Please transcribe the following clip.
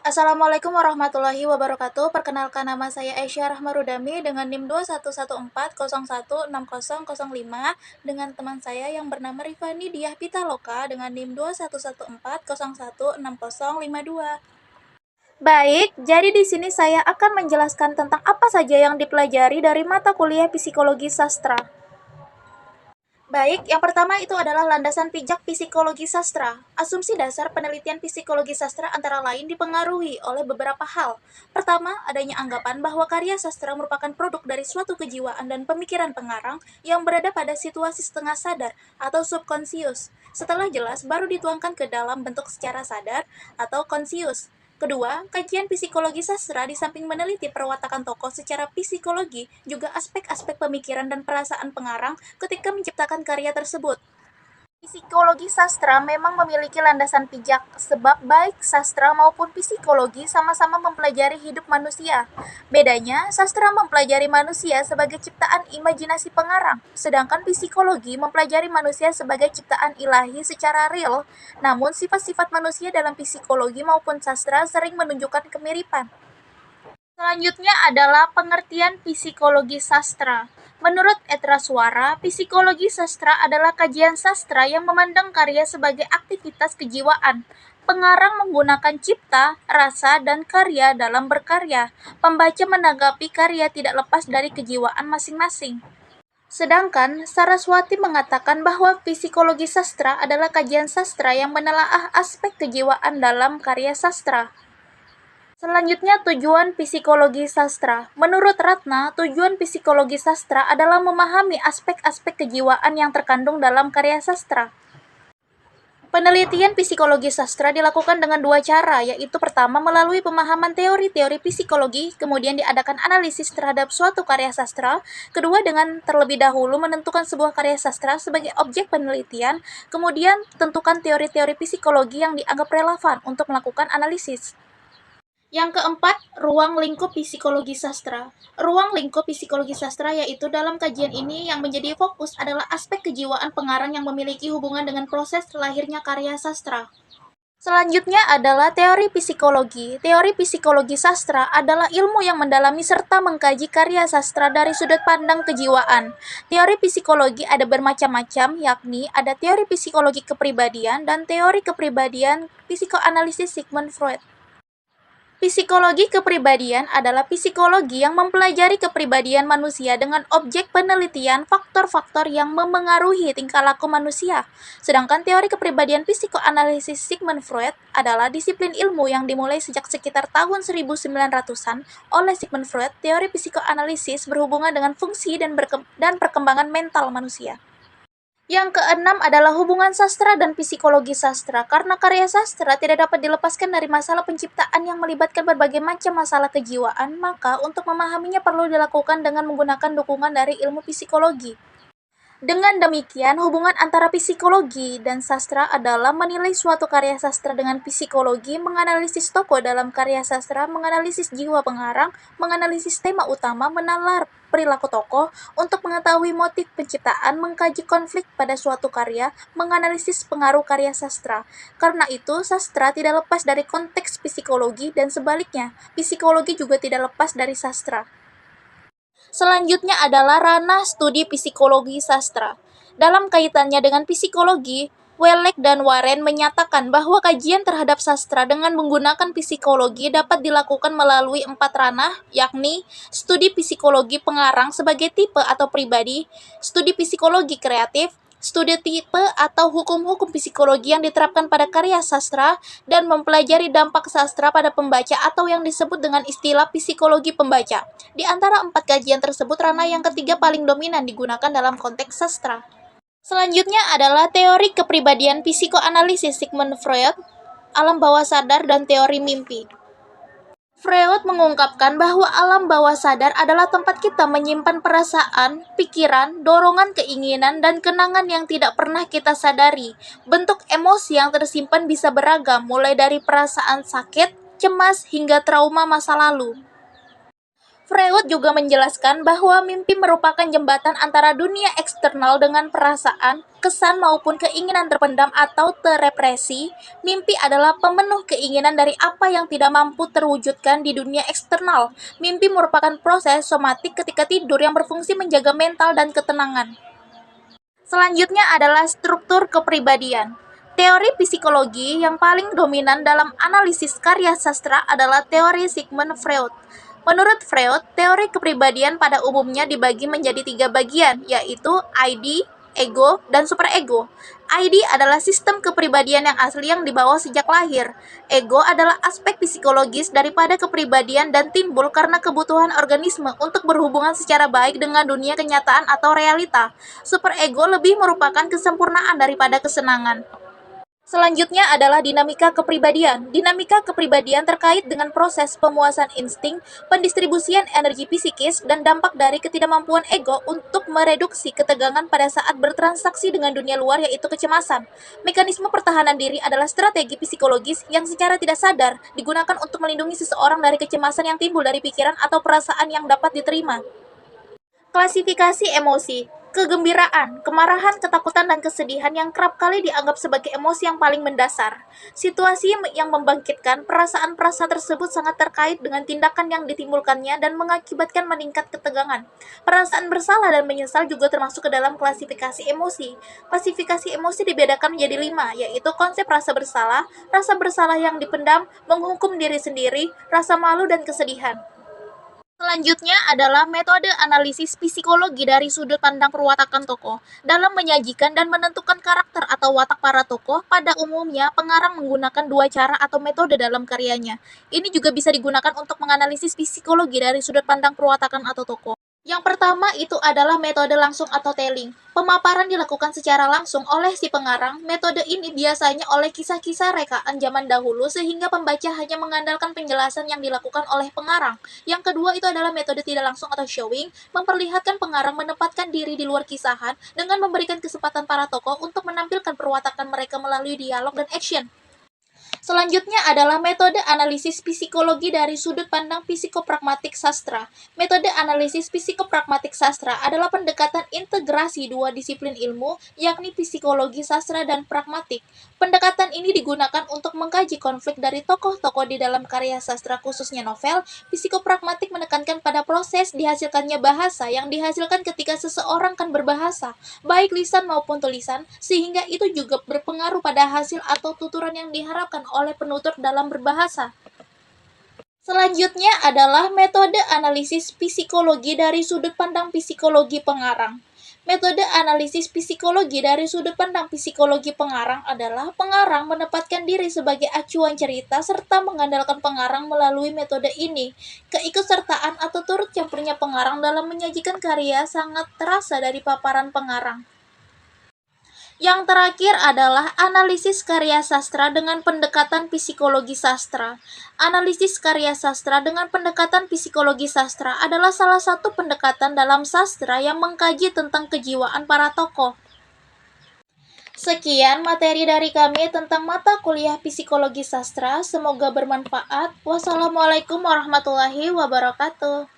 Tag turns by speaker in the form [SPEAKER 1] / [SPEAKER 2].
[SPEAKER 1] Assalamualaikum warahmatullahi wabarakatuh. Perkenalkan, nama saya Aisyah Rahmarudami dengan NIM 211401606005 dengan teman saya yang bernama Rifani Diah Pitaloka dengan NIM 2114016052. Baik, jadi di sini saya akan menjelaskan tentang apa saja yang dipelajari dari mata kuliah Psikologi Sastra. Baik, yang pertama itu adalah landasan pijak psikologi sastra. Asumsi dasar penelitian psikologi sastra antara lain dipengaruhi oleh beberapa hal. Pertama, adanya anggapan bahwa karya sastra merupakan produk dari suatu kejiwaan dan pemikiran pengarang yang berada pada situasi setengah sadar atau subkonsius. Setelah jelas, baru dituangkan ke dalam bentuk secara sadar atau konsius. Kedua, kajian psikologi sastra di samping meneliti perwatakan tokoh secara psikologi, juga aspek-aspek pemikiran dan perasaan pengarang ketika menciptakan karya tersebut. Psikologi sastra memang memiliki landasan pijak, sebab baik sastra maupun psikologi sama-sama mempelajari hidup manusia. Bedanya, sastra mempelajari manusia sebagai ciptaan imajinasi pengarang, sedangkan psikologi mempelajari manusia sebagai ciptaan ilahi secara real. Namun, sifat-sifat manusia dalam psikologi maupun sastra sering menunjukkan kemiripan. Selanjutnya adalah pengertian psikologi sastra. Menurut Etra Suara, psikologi sastra adalah kajian sastra yang memandang karya sebagai aktivitas kejiwaan. Pengarang menggunakan cipta, rasa, dan karya dalam berkarya. Pembaca menanggapi karya tidak lepas dari kejiwaan masing-masing. Sedangkan Saraswati mengatakan bahwa psikologi sastra adalah kajian sastra yang menelaah aspek kejiwaan dalam karya sastra. Selanjutnya, tujuan psikologi sastra. Menurut Ratna, tujuan psikologi sastra adalah memahami aspek-aspek kejiwaan yang terkandung dalam karya sastra. Penelitian psikologi sastra dilakukan dengan dua cara, yaitu pertama melalui pemahaman teori-teori psikologi, kemudian diadakan analisis terhadap suatu karya sastra, kedua dengan terlebih dahulu menentukan sebuah karya sastra sebagai objek penelitian, kemudian tentukan teori-teori psikologi yang dianggap relevan untuk melakukan analisis. Yang keempat, ruang lingkup psikologi sastra. Ruang lingkup psikologi sastra yaitu dalam kajian ini yang menjadi fokus adalah aspek kejiwaan pengarang yang memiliki hubungan dengan proses lahirnya karya sastra. Selanjutnya adalah teori psikologi. Teori psikologi sastra adalah ilmu yang mendalami serta mengkaji karya sastra dari sudut pandang kejiwaan. Teori psikologi ada bermacam-macam, yakni ada teori psikologi kepribadian dan teori kepribadian psikoanalisis Sigmund Freud. Psikologi kepribadian adalah psikologi yang mempelajari kepribadian manusia dengan objek penelitian faktor-faktor yang memengaruhi tingkah laku manusia. Sedangkan teori kepribadian psikoanalisis Sigmund Freud adalah disiplin ilmu yang dimulai sejak sekitar tahun 1900-an oleh Sigmund Freud. Teori psikoanalisis berhubungan dengan fungsi dan perkembangan mental manusia. Yang keenam adalah hubungan sastra dan psikologi sastra. Karena karya sastra tidak dapat dilepaskan dari masalah penciptaan yang melibatkan berbagai macam masalah kejiwaan, maka untuk memahaminya perlu dilakukan dengan menggunakan dukungan dari ilmu psikologi. Dengan demikian, hubungan antara psikologi dan sastra adalah menilai suatu karya sastra dengan psikologi, menganalisis tokoh dalam karya sastra, menganalisis jiwa pengarang, menganalisis tema utama, menalar perilaku tokoh, untuk mengetahui motif penciptaan, mengkaji konflik pada suatu karya, menganalisis pengaruh karya sastra. Karena itu, sastra tidak lepas dari konteks psikologi dan sebaliknya, psikologi juga tidak lepas dari sastra. Selanjutnya adalah ranah studi psikologi sastra. Dalam kaitannya dengan psikologi, Welek dan Warren menyatakan bahwa kajian terhadap sastra dengan menggunakan psikologi dapat dilakukan melalui 4 ranah, yakni studi psikologi pengarang sebagai tipe atau pribadi, studi psikologi kreatif, studi tipe atau hukum-hukum psikologi yang diterapkan pada karya sastra, dan mempelajari dampak sastra pada pembaca atau yang disebut dengan istilah psikologi pembaca. Di antara 4 kajian tersebut, ranah yang ketiga paling dominan digunakan dalam konteks sastra. Selanjutnya adalah teori kepribadian psikoanalisis Sigmund Freud, alam bawah sadar, dan teori mimpi. Freud mengungkapkan bahwa alam bawah sadar adalah tempat kita menyimpan perasaan, pikiran, dorongan keinginan, dan kenangan yang tidak pernah kita sadari. Bentuk emosi yang tersimpan bisa beragam, mulai dari perasaan sakit, cemas, hingga trauma masa lalu. Freud juga menjelaskan bahwa mimpi merupakan jembatan antara dunia eksternal dengan perasaan, kesan maupun keinginan terpendam atau terrepresi. Mimpi adalah pemenuh keinginan dari apa yang tidak mampu terwujudkan di dunia eksternal. Mimpi merupakan proses somatik ketika tidur yang berfungsi menjaga mental dan ketenangan. Selanjutnya adalah struktur kepribadian. Teori psikologi yang paling dominan dalam analisis karya sastra adalah teori Sigmund Freud. Menurut Freud, teori kepribadian pada umumnya dibagi menjadi 3 bagian, yaitu ID, ego, dan superego. ID adalah sistem kepribadian yang asli yang dibawa sejak lahir. Ego adalah aspek psikologis daripada kepribadian dan timbul karena kebutuhan organisme untuk berhubungan secara baik dengan dunia kenyataan atau realita. Superego lebih merupakan kesempurnaan daripada kesenangan. Selanjutnya adalah dinamika kepribadian. Dinamika kepribadian terkait dengan proses pemuasan insting, pendistribusian energi psikis, dan dampak dari ketidakmampuan ego untuk mereduksi ketegangan pada saat bertransaksi dengan dunia luar, yaitu kecemasan. Mekanisme pertahanan diri adalah strategi psikologis yang secara tidak sadar digunakan untuk melindungi seseorang dari kecemasan yang timbul dari pikiran atau perasaan yang dapat diterima. Klasifikasi emosi. Kegembiraan, kemarahan, ketakutan, dan kesedihan yang kerap kali dianggap sebagai emosi yang paling mendasar. Situasi yang membangkitkan perasaan-perasaan tersebut sangat terkait dengan tindakan yang ditimbulkannya dan mengakibatkan meningkat ketegangan. Perasaan bersalah dan menyesal juga termasuk ke dalam klasifikasi emosi. Klasifikasi emosi dibedakan menjadi 5, yaitu konsep rasa bersalah yang dipendam, menghukum diri sendiri, rasa malu, dan kesedihan. Selanjutnya adalah metode analisis psikologi dari sudut pandang perwatakan tokoh. Dalam menyajikan dan menentukan karakter atau watak para tokoh, pada umumnya pengarang menggunakan 2 cara atau metode dalam karyanya. Ini juga bisa digunakan untuk menganalisis psikologi dari sudut pandang perwatakan atau tokoh. Yang pertama itu adalah metode langsung atau telling. Pemaparan dilakukan secara langsung oleh si pengarang. Metode ini biasanya oleh kisah-kisah rekaan zaman dahulu sehingga pembaca hanya mengandalkan penjelasan yang dilakukan oleh pengarang. Yang kedua itu adalah metode tidak langsung atau showing, memperlihatkan pengarang menempatkan diri di luar kisahan dengan memberikan kesempatan para tokoh untuk menampilkan perwatakan mereka melalui dialog dan action. Selanjutnya adalah metode analisis psikologi dari sudut pandang psikopragmatik sastra. Metode analisis psikopragmatik sastra adalah pendekatan integrasi 2 disiplin ilmu, yakni psikologi sastra dan pragmatik. Pendekatan ini digunakan untuk mengkaji konflik dari tokoh-tokoh di dalam karya sastra, khususnya novel. Psikopragmatik menekankan pada proses dihasilkannya bahasa yang dihasilkan ketika seseorang kan berbahasa, baik lisan maupun tulisan, sehingga itu juga berpengaruh pada hasil atau tuturan yang diharapkan oleh penutur dalam berbahasa. Selanjutnya adalah metode analisis psikologi dari sudut pandang psikologi pengarang. Metode analisis psikologi dari sudut pandang psikologi pengarang adalah pengarang menempatkan diri sebagai acuan cerita serta mengandalkan pengarang melalui metode ini. Keikutsertaan atau turut campurnya pengarang dalam menyajikan karya sangat terasa dari paparan pengarang. Yang terakhir adalah analisis karya sastra dengan pendekatan psikologi sastra. Analisis karya sastra dengan pendekatan psikologi sastra adalah salah satu pendekatan dalam sastra yang mengkaji tentang kejiwaan para tokoh. Sekian materi dari kami tentang mata kuliah psikologi sastra. Semoga bermanfaat. Wassalamualaikum warahmatullahi wabarakatuh.